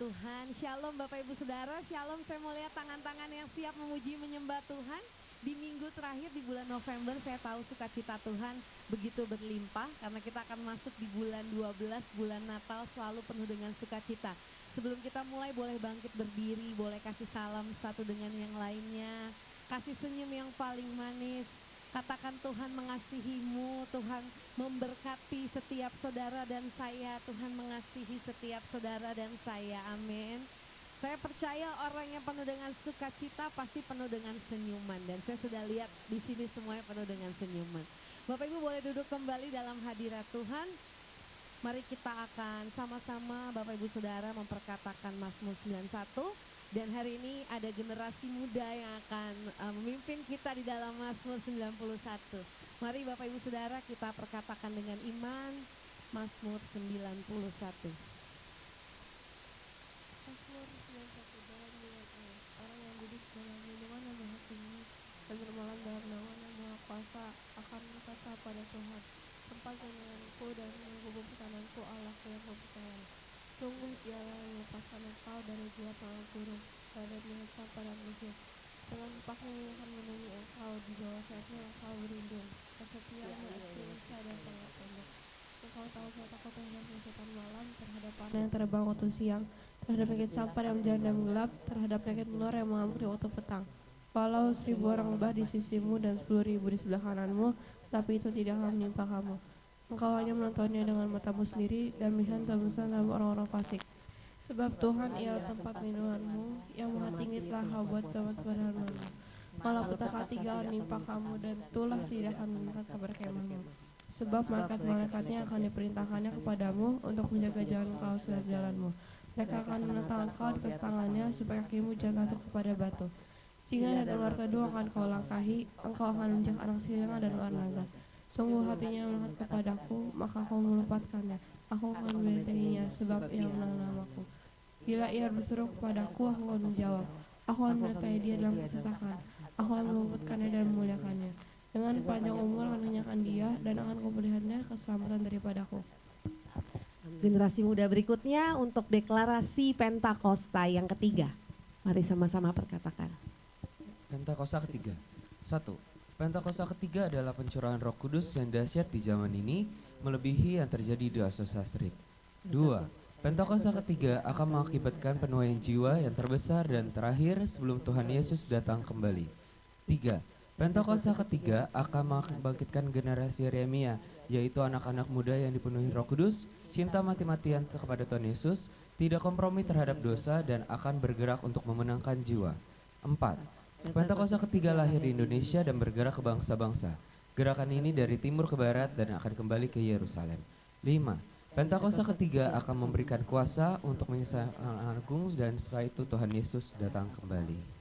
Tuhan. Shalom Bapak Ibu Saudara, shalom, saya mau lihat tangan-tangan yang siap memuji menyembah Tuhan. Di minggu terakhir di bulan November saya tahu sukacita Tuhan begitu berlimpah karena kita akan masuk di bulan 12, bulan Natal selalu penuh dengan sukacita. Sebelum kita mulai boleh bangkit berdiri, boleh kasih salam satu dengan yang lainnya, kasih senyum yang paling manis. Katakan Tuhan mengasihimu, Tuhan memberkati setiap saudara dan saya, Tuhan mengasihi setiap saudara dan saya, amin. Saya percaya orang yang penuh dengan sukacita pasti penuh dengan senyuman dan saya sudah lihat di sini semuanya penuh dengan senyuman. Bapak Ibu boleh duduk kembali dalam hadirat Tuhan. Mari kita akan sama-sama Bapak Ibu Saudara memperkatakan Mazmur 91. Dan hari ini ada generasi muda yang akan memimpin kita di dalam Mazmur 91. Mari Bapak Ibu Saudara kita perkatakan dengan iman Mazmur 91. Mazmur 91 dalam nilai ayat. Orang yang duduk dalam lindungan yang maha tinggi dan bermalam dalam naungan yang maha kuasa akan berkata pada Tuhan, tempat kenyamanan dan mengubur pertananku, Allahku yang kupercayai. Sungguh dialah yang melepaskan engkau dari jiwa pengawal burung dan dari binatang padang mesir. Dengan empaknya ia akan melindungi engkau, di bawah sayapnya engkau berlindung. Kesetiaannya ekstra dan sangat pendek. Engkau tahu saya takut terhadap kesetan malam, terhadap panah yang terbang waktu siang, terhadap penyakit sampar yang berjalan dalam gelap, terhadap penyakit menular yang mengamuk di waktu petang. Walau 1000 orang lebah di sisimu dan 10.000 di sebelah kananmu, tapi itu tidak akan menimpa kamu. Engkau hanya menontonnya dengan matamu sendiri dan melihat tebusan dalam orang-orang fasik. Sebab Tuhan ialah tempat perlindunganmu, yang maha tinggi telah kau buat tempat perlindunganmu. Malapetaka tiga akan menimpa kamu dan tulah tidak akan mendekat kepada kemahmu. Sebab malaikat-malaikatnya akan diperintahkannya kepadamu untuk menjaga jalan kau setiap jalanmu. Mereka akan menentang engkau di atas tangannya supaya kakimu jangan jatuh kepada batu. Singa dan ular kedua akan kau langkahi, engkau akan menginjak anak singa dan ular naga. Sungguh hatinya melihat kepadaku, maka aku melupakannya. Aku akan membentenginya sebab ia mengenal namaku. Bila ia berseru kepadaku, aku akan menjawab. Aku akan menyertai dia dalam kesesakan. Aku akan meluputkannya dan memuliakannya. Dengan panjang umur akan mengenyangkan dia dan akan kupulihkannya keselamatan daripadaku. Generasi muda berikutnya untuk deklarasi Pentakosta yang ketiga. Mari sama-sama perkatakan. Pentakosta ketiga. 1. Pentakosta ketiga adalah pencurahan Roh Kudus yang dahsyat di zaman ini, melebihi yang terjadi di Azusa Street. 2. Pentakosta ketiga akan mengakibatkan penuaian jiwa yang terbesar dan terakhir sebelum Tuhan Yesus datang kembali. 3. Pentakosta ketiga akan membangkitkan generasi Yeremia, yaitu anak-anak muda yang dipenuhi Roh Kudus, cinta mati-matian kepada Tuhan Yesus, tidak kompromi terhadap dosa dan akan bergerak untuk memenangkan jiwa. 4. Pentakosta ketiga lahir di Indonesia dan bergerak ke bangsa-bangsa. Gerakan ini dari timur ke barat dan akan kembali ke Yerusalem. 5. Pentakosta ketiga akan memberikan kuasa untuk menyelesaikan agung dan setelah itu Tuhan Yesus datang kembali.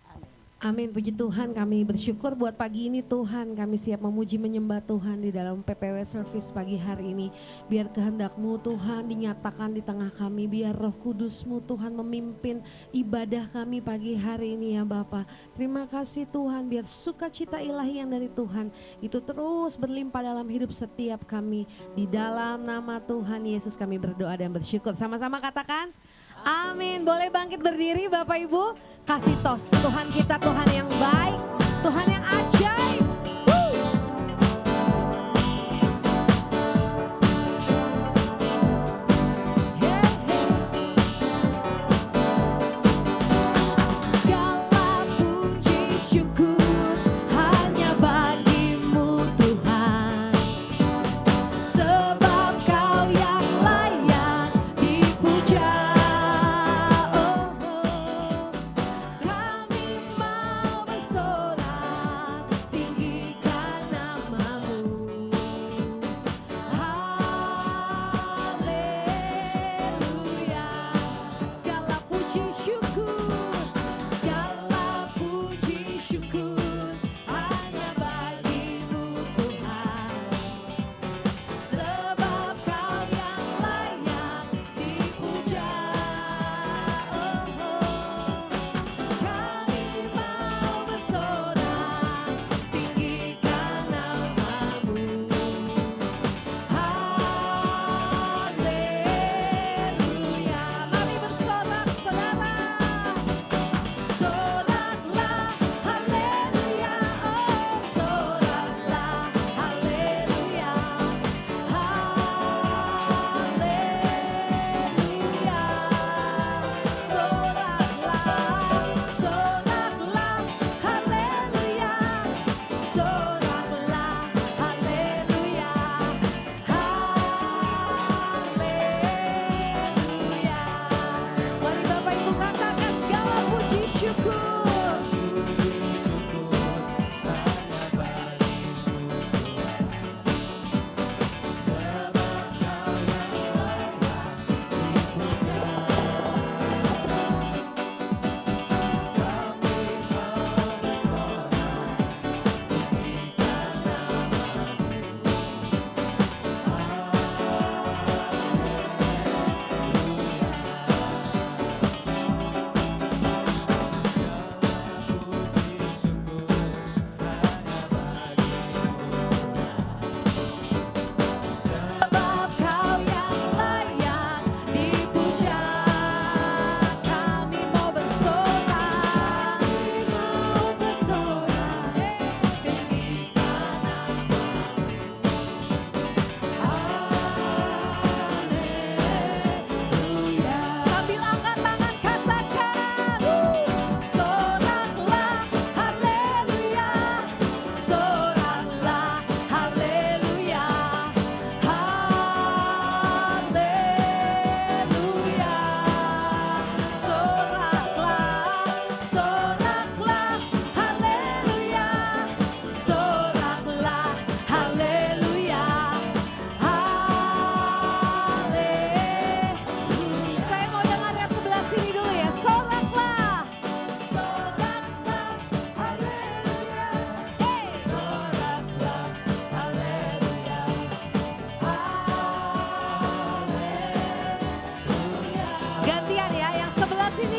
Amin, puji Tuhan, kami bersyukur buat pagi ini Tuhan, kami siap memuji menyembah Tuhan di dalam PPW Service pagi hari ini. Biar kehendak-Mu Tuhan dinyatakan di tengah kami, biar Roh Kudus-Mu Tuhan memimpin ibadah kami pagi hari ini ya Bapa. Terima kasih Tuhan, biar sukacita ilahi yang dari Tuhan itu terus berlimpah dalam hidup setiap kami. Di dalam nama Tuhan Yesus kami berdoa dan bersyukur. Sama-sama katakan amin. Boleh bangkit berdiri Bapak Ibu. Kasih tos, Tuhan kita Tuhan yang baik, Tuhan yang ajaib. Segala puji syukur hanya bagimu Tuhan, sebab Kau yang layak dipuja. Kami mau bersorak tinggi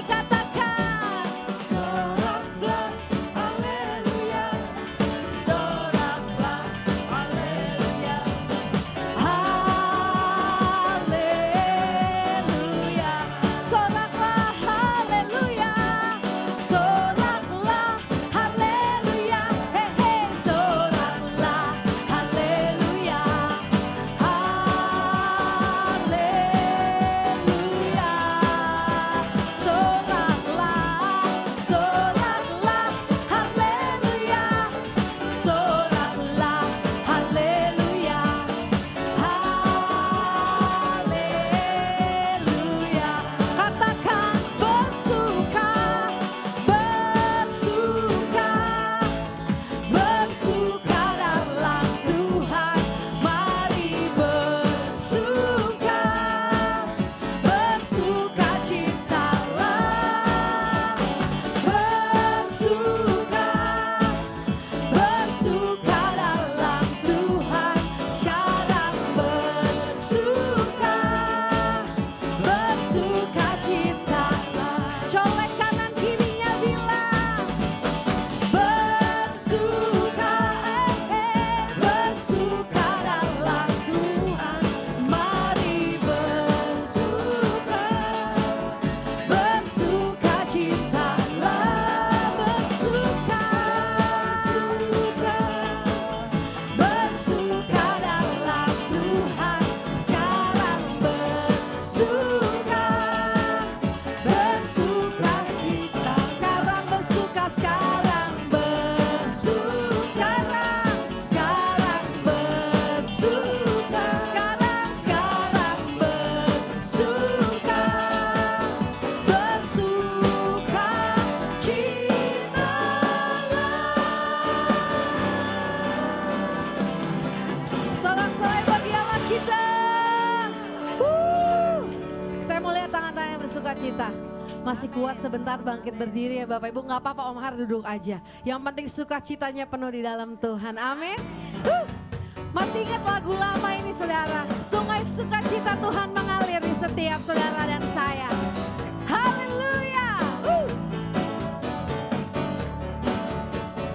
katakan. Soraklah, haleluya. Soraklah, haleluya. Haleluya. Soraklah haleluya. Soraklah haleluya. Hey hey, soraklah haleluya. Haleluya. Soraklah, soraklah haleluya. Soraklah haleluya. Haleluya. Katakan bersuka, bersuka, bersuka dalam Tuhan. Mari bersuka, bersuka citalah. Bersuka, bersuka dalam Tuhan. Sekarang bersuka, bersuka citalah. Colek kanan kirinya bilang bersuka, bersuka dalam Tuhan. Mari bersuka, bersuka citalah. Bersuka, bersuka dalam Tuhan. Sekarang bersuka, bersuka kita. Sekarang bersuka, sekarang bersuka. Sekarang bersuka. Sekarang bersuka. Bersuka citalah. Sorak-sorai bagi Allah kita. Saya mau lihat tangan-tangan yang bersuka cita. Masih kuat sebentar bangkit berdiri ya Bapak Ibu. Gak apa-apa Om Har duduk aja. Yang penting sukacitanya penuh di dalam Tuhan. Amin. Masih ingat lagu lama ini saudara. Sungai sukacita Tuhan mengalir di setiap saudara dan saya. Haleluya.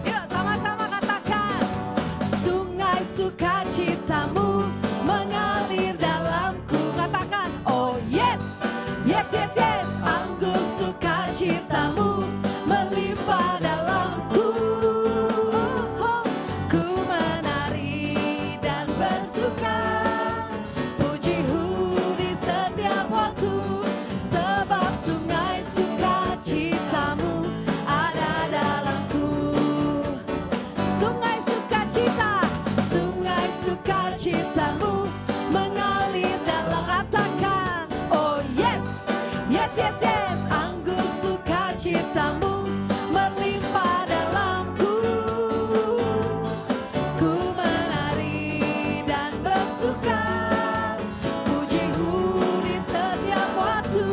Yuk sama-sama katakan. Sungai sukacitamu mengalir dalamku. Katakan, oh yes, yes, yes, yes. Anggur sukacitamu melimpah dalamku. Ku menari dan bersuka, pujimu di setiap waktu. Sebab sungai sukacitamu ada dalamku. Sungai sukacita, sungai sukacitamu mengalir dalam. Katakan, oh yes, yes, yes, yes. Anggur sukacitamu melimpah dalamku. Ku menari dan bersuka, pujimu di setiap waktu.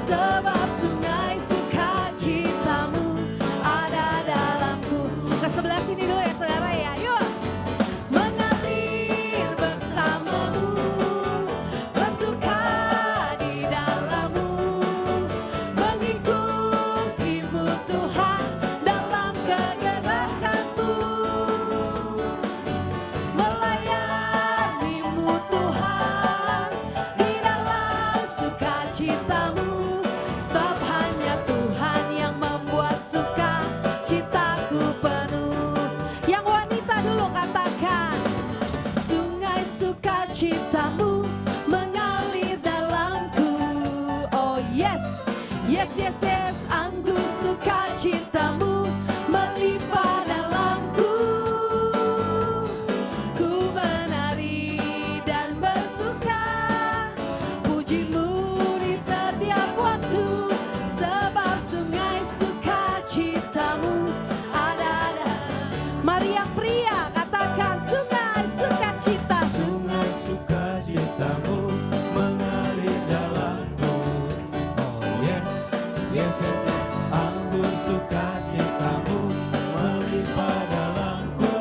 Sebab sungai sukacitamu ada dalamku. Ke sebelah sini dulu ya saudara ya, yuk. Mengalir bersamamu, bersuka di dalammu, mengikutimu Tuhan dalam kegerakanmu, melayanimu Tuhan di dalam sukacitamu. Sebab hanya Tuhan yang membuat sukacitaku penuh. Yang wanita dulu katakan, sungai sukacitamu mengalir dalamku. Oh yes, yes, yes, yes. Anggur sukacitamu melimpah dalamku. Ku menari dan bersuka, pujimu di setiap waktu. Sebab sungai sukacitamu ada. Mari yang pria katakan, sungai sukacita. Sungai sukacitamu mengalir dalamku. Oh yes, yes, yes, yes. Anggur sukacitamu melimpah dalamku.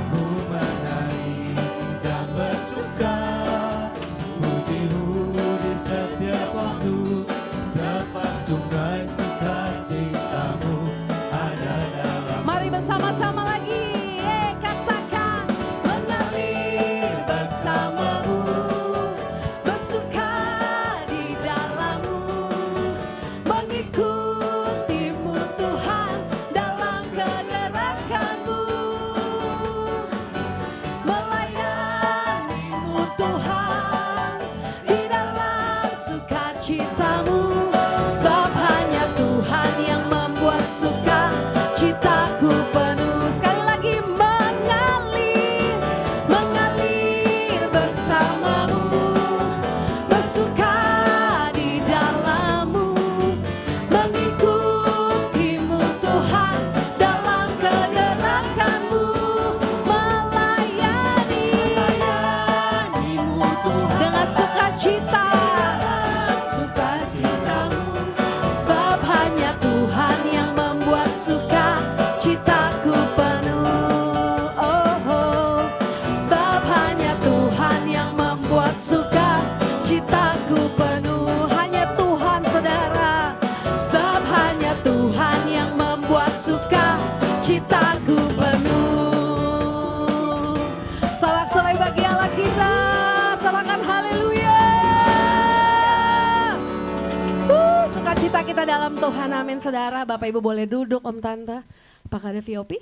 Ku menari dan bersuka, pujimu di setiap waktu. Sungai sukacitamu ada dalam. Mari bersama-sama lagi. Katakan mengalir bersamamu, bersuka di dalammu, mengikutimu Tuhan dalam kegerakanmu, melayanimu Tuhan di dalam sukacitamu. Sebab hanya Tuhan yang membuat suka citaku penuh. Sekali lagi mengalir, mengalir bersamamu, bersuka di dalammu, mengikutimu Tuhan dalam kegerakanmu, melayanimu Tuhan dengan sukacita. Sebab hanya Tuhan yang membuat suka citaku penuh. Sebab hanya Tuhan yang membuat suka citaku penuh. Hanya Tuhan, saudara. Sebab hanya Tuhan yang membuat suka citaku penuh. Sorak-sorai bagi Allah kita. Sorakan haleluya. Sukacita kita dalam Tuhan, amin saudara. Bapak Ibu boleh duduk, Om Tante. Apakah ada VOP?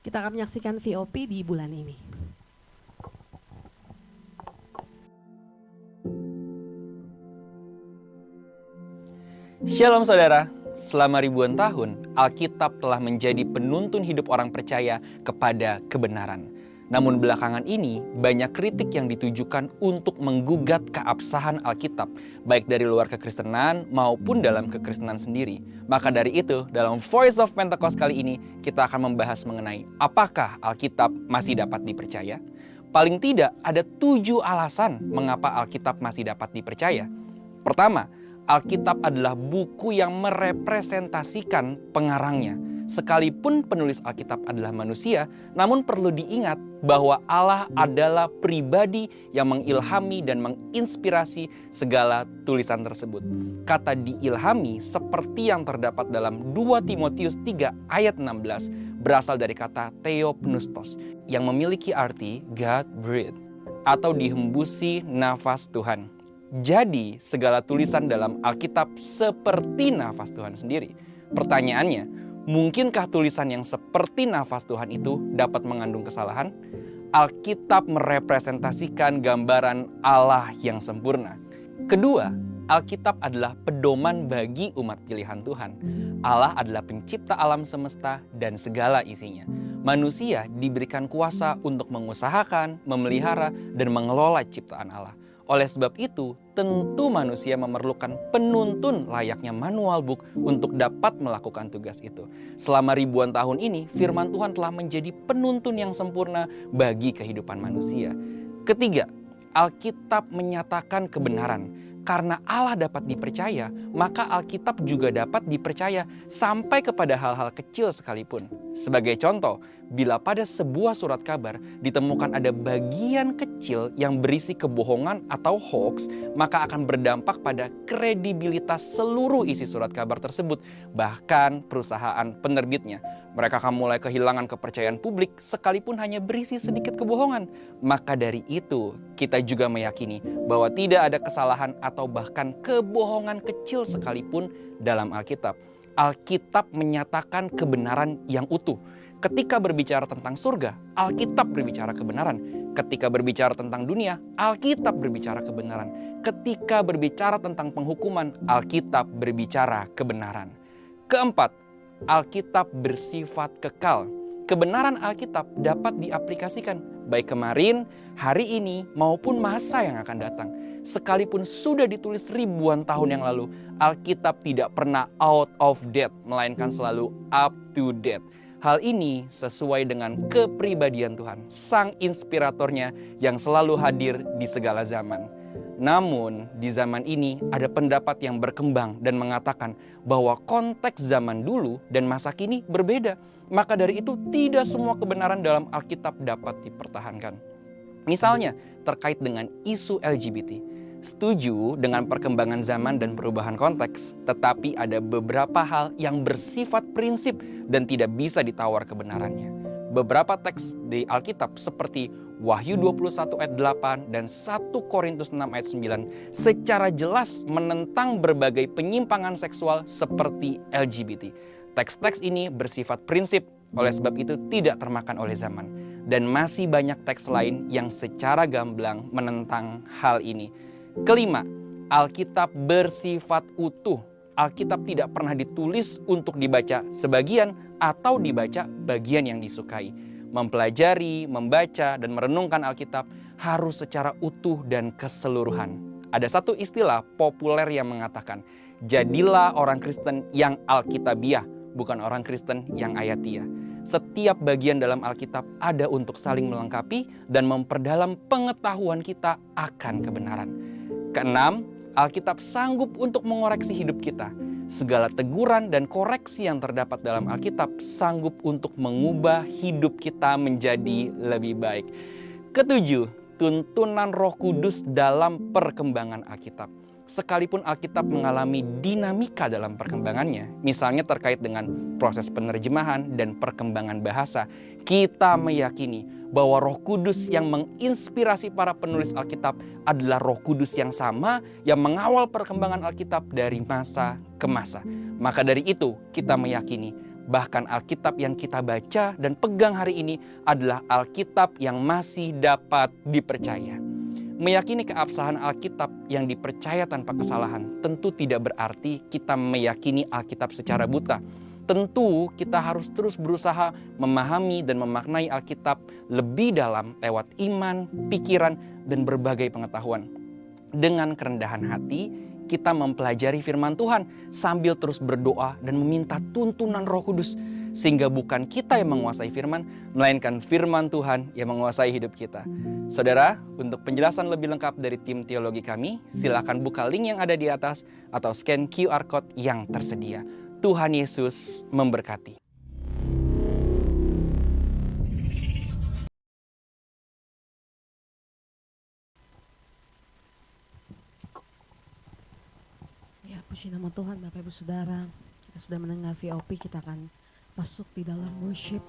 Kita akan menyaksikan VOP di bulan ini. Shalom saudara, selama ribuan tahun Alkitab telah menjadi penuntun hidup orang percaya kepada kebenaran. Namun belakangan ini banyak kritik yang ditujukan untuk menggugat keabsahan Alkitab, baik dari luar kekristenan maupun dalam kekristenan sendiri. Maka dari itu, dalam Voice of Pentecost kali ini, kita akan membahas mengenai apakah Alkitab masih dapat dipercaya? Paling tidak ada 7 alasan mengapa Alkitab masih dapat dipercaya. Pertama, Alkitab adalah buku yang merepresentasikan pengarangnya. Sekalipun penulis Alkitab adalah manusia, namun perlu diingat bahwa Allah adalah pribadi yang mengilhami dan menginspirasi segala tulisan tersebut. Kata diilhami seperti yang terdapat dalam 2 Timotius 3 ayat 16 berasal dari kata theopneustos yang memiliki arti God breathed atau dihembusi nafas Tuhan. Jadi segala tulisan dalam Alkitab seperti nafas Tuhan sendiri. Pertanyaannya, mungkinkah tulisan yang seperti nafas Tuhan itu dapat mengandung kesalahan? Alkitab merepresentasikan gambaran Allah yang sempurna. Kedua, Alkitab adalah pedoman bagi umat pilihan Tuhan. Allah adalah pencipta alam semesta dan segala isinya. Manusia diberikan kuasa untuk mengusahakan, memelihara, dan mengelola ciptaan Allah. Oleh sebab itu, tentu manusia memerlukan penuntun layaknya manual book untuk dapat melakukan tugas itu. Selama ribuan tahun ini, firman Tuhan telah menjadi penuntun yang sempurna bagi kehidupan manusia. Ketiga, Alkitab menyatakan kebenaran. Karena Allah dapat dipercaya, maka Alkitab juga dapat dipercaya sampai kepada hal-hal kecil sekalipun. Sebagai contoh, bila pada sebuah surat kabar ditemukan ada bagian kecil yang berisi kebohongan atau hoax, maka akan berdampak pada kredibilitas seluruh isi surat kabar tersebut, bahkan perusahaan penerbitnya. Mereka akan mulai kehilangan kepercayaan publik sekalipun hanya berisi sedikit kebohongan. Maka dari itu, kita juga meyakini bahwa tidak ada kesalahan atau bahkan kebohongan kecil sekalipun dalam Alkitab. Alkitab menyatakan kebenaran yang utuh. Ketika berbicara tentang surga, Alkitab berbicara kebenaran. Ketika berbicara tentang dunia, Alkitab berbicara kebenaran. Ketika berbicara tentang penghukuman, Alkitab berbicara kebenaran. Keempat, Alkitab bersifat kekal. Kebenaran Alkitab dapat diaplikasikan baik kemarin, hari ini, maupun masa yang akan datang. Sekalipun sudah ditulis ribuan tahun yang lalu, Alkitab tidak pernah out of date, melainkan selalu up to date. Hal ini sesuai dengan kepribadian Tuhan, Sang Inspiratornya yang selalu hadir di segala zaman. Namun di zaman ini ada pendapat yang berkembang dan mengatakan bahwa konteks zaman dulu dan masa kini berbeda. Maka dari itu tidak semua kebenaran dalam Alkitab dapat dipertahankan. Misalnya terkait dengan isu LGBT. Setuju dengan perkembangan zaman dan perubahan konteks, tetapi ada beberapa hal yang bersifat prinsip dan tidak bisa ditawar kebenarannya. Beberapa teks di Alkitab seperti Wahyu 21 ayat 8 dan 1 Korintus 6 ayat 9 secara jelas menentang berbagai penyimpangan seksual seperti LGBT. Teks-teks ini bersifat prinsip, oleh sebab itu tidak termakan oleh zaman. Dan masih banyak teks lain yang secara gamblang menentang hal ini. Kelima, Alkitab bersifat utuh. Alkitab tidak pernah ditulis untuk dibaca sebagian atau dibaca bagian yang disukai. Mempelajari, membaca, dan merenungkan Alkitab harus secara utuh dan keseluruhan. Ada satu istilah populer yang mengatakan, jadilah orang Kristen yang Alkitabiah, bukan orang Kristen yang ayatiah. Setiap bagian dalam Alkitab ada untuk saling melengkapi dan memperdalam pengetahuan kita akan kebenaran. Keenam, Alkitab sanggup untuk mengoreksi hidup kita. Segala teguran dan koreksi yang terdapat dalam Alkitab sanggup untuk mengubah hidup kita menjadi lebih baik. Ketujuh, tuntunan Roh Kudus dalam perkembangan Alkitab. Sekalipun Alkitab mengalami dinamika dalam perkembangannya, misalnya terkait dengan proses penerjemahan dan perkembangan bahasa, kita meyakini bahwa Roh Kudus yang menginspirasi para penulis Alkitab adalah Roh Kudus yang sama yang mengawal perkembangan Alkitab dari masa ke masa. Maka dari itu kita meyakini bahkan Alkitab yang kita baca dan pegang hari ini adalah Alkitab yang masih dapat dipercaya. Meyakini keabsahan Alkitab yang dipercaya tanpa kesalahan tentu tidak berarti kita meyakini Alkitab secara buta. Tentu kita harus terus berusaha memahami dan memaknai Alkitab lebih dalam lewat iman, pikiran, dan berbagai pengetahuan. Dengan kerendahan hati, kita mempelajari firman Tuhan sambil terus berdoa dan meminta tuntunan Roh Kudus. Sehingga bukan kita yang menguasai firman, melainkan firman Tuhan yang menguasai hidup kita. Saudara, untuk penjelasan lebih lengkap dari tim teologi kami, silakan buka link yang ada di atas atau scan QR Code yang tersedia. Tuhan Yesus memberkati. Ya, puji nama Tuhan Bapak Ibu Saudara. Kita sudah mendengar VOP, kita akan masuk di dalam worship.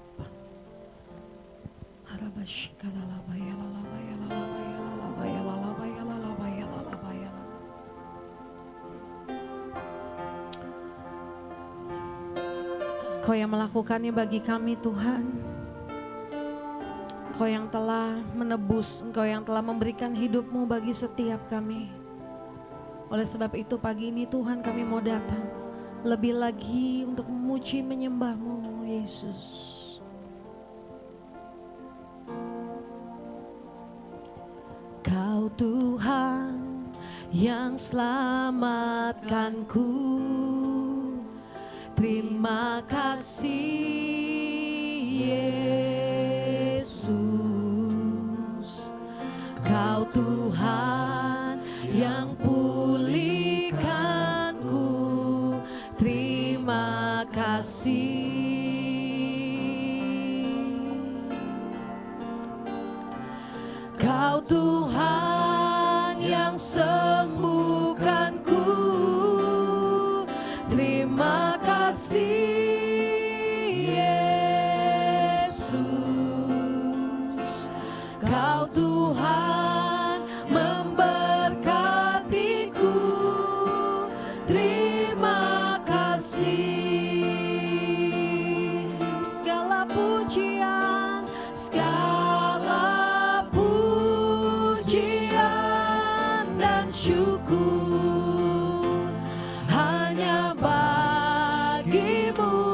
Kau yang melakukannya bagi kami Tuhan. Engkau yang telah menebus, Engkau yang telah memberikan hidup-Mu bagi setiap kami. Oleh sebab itu pagi ini Tuhan kami mau datang lebih lagi untuk memuji menyembah-Mu Yesus. Kau Tuhan yang selamatkanku, terima kasih Yesus. Kau Tuhan yang pulihkanku, terima kasih. Kau Tuhan yang sembuhkanku, terima kasih Yesus. Kau Tuhan memberkatiku, terima kasih. Segala pujian, segala pujian dan syukur hanya bagimu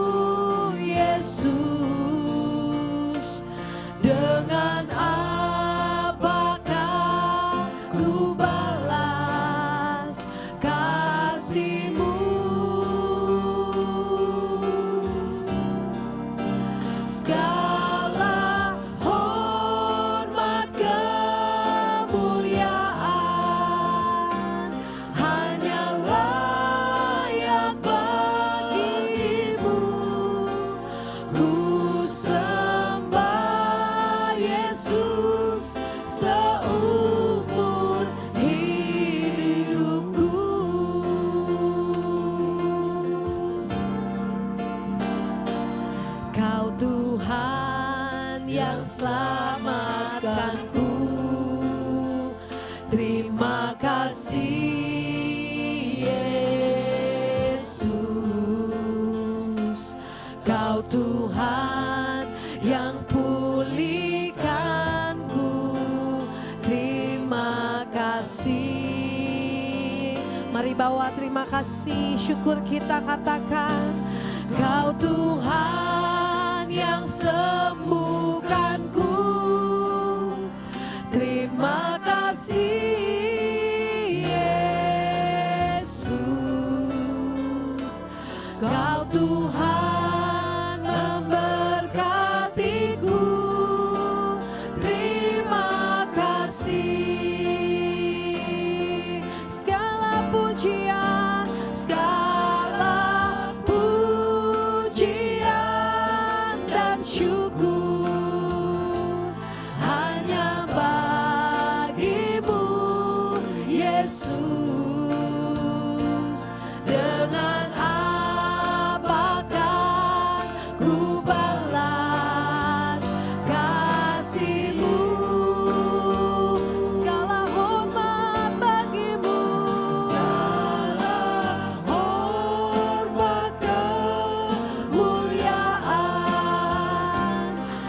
selamatkanku. Terima kasih Yesus, Kau Tuhan yang pulihkanku. Terima kasih. Mari bawa terima kasih, syukur kita katakan. Kau Tuhan yang sembuhkanku. Terima kasih Yesus, Kau Tuhan memberkatiku. Terima kasih. Segala pujian, segala pujian dan syukur hanya bagimu Yesus. Dengan apakah ku balas kasih-Mu? Segala hormat bagimu, segala hormat kemuliaan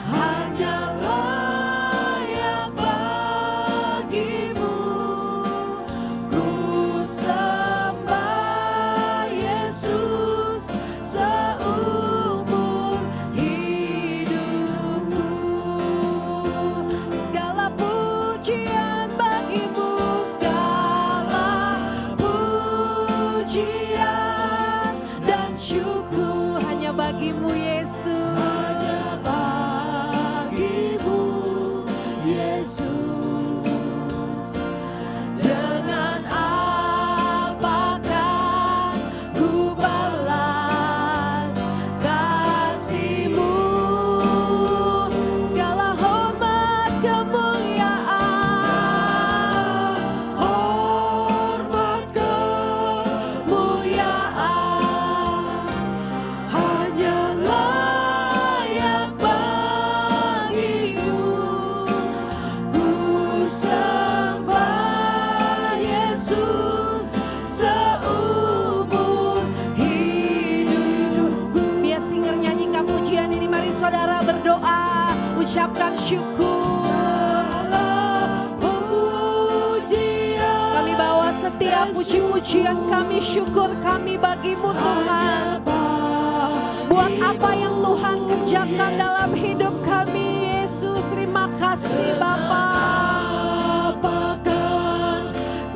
hanyalah yang bagimu. Ku sembah Yesus seumur hidupku. Segala pujian bagimu, segala pujian dan syukur hanya bagimu Yesus. Hanya bagimu Yesus. Dengan apakah ku balas kasih-Mu? Segala hormat kemuliaan, hormat kemuliaan hanyalah yang bagimu. Ku sembah Yesus seumur hidupku. Biar singer nyanyikan pujian ini, mari saudara berdoa, ucapkan syukur. Kami bawa setiap puji-pujian kami, syukur kami bagimu Tuhan. Buat apa yang Tuhan kerjakan dalam hidup kami Yesus, terima kasih Bapa. Apakah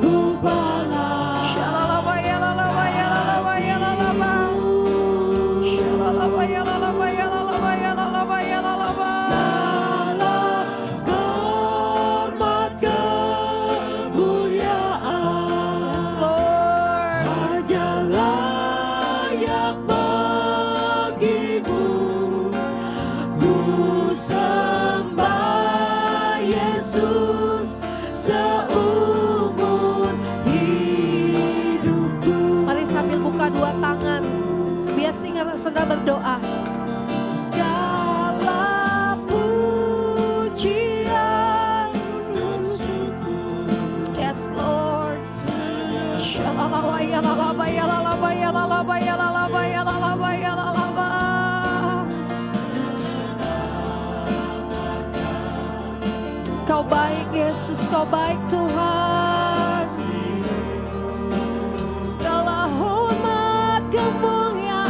ku balas? Shalalaba yalalaba yalalaba yalalaba. Shalalaba yalalaba yalalaba yalalaba yalalaba. Segala hormat kemuliaan, yes Lord, hanyalah yang bagimu. Ku sembah Yesus seumur hidupku. Mari sambil buka dua tangan, biar singer saudara berdoa. Segala pujian, yes Lord. Shalalaba yalalaba yalalaba yalalaba yalalaba yalalaba yalalaba. Kau baik Yesus, Kau baik Tuhan. Segala hormat kemuliaan.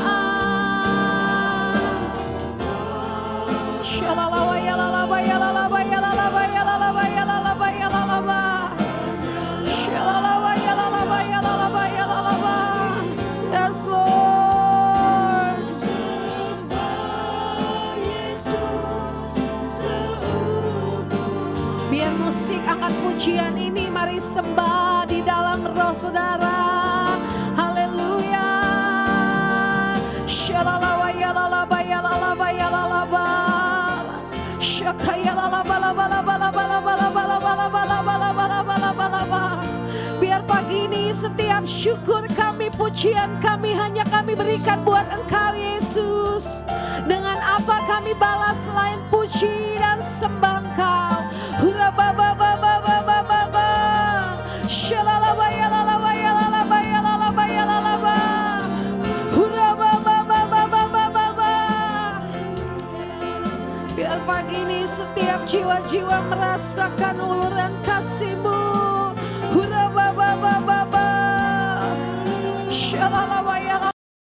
Shalalaba yalalaba yalalaba yalalaba yalalaba yalalaba yalalaba. Shalalaba yalalaba yalalaba yalalaba. Yes Lord. Biar musik angkat pujian ini, mari sembah di dalam roh saudara. Haleluya. Shalalaba yalalaba yalalaba yalalaba. Shaka yalalaba laba laba laba laba laba laba laba laba laba laba laba laba. Biar pagi ini setiap syukur kami pujian kami hanya kami berikan buat Engkau Yesus. Dengan apa kami balas selain puji dan sembah Engkau. Hura baba baba baba baba. Shalalaba yalalaba yalalaba yalalaba yalalaba. Hura baba baba baba baba. Biar pagi ini setiap jiwa-jiwa merasakan uluran kasih-Mu. Hura baba baba baba.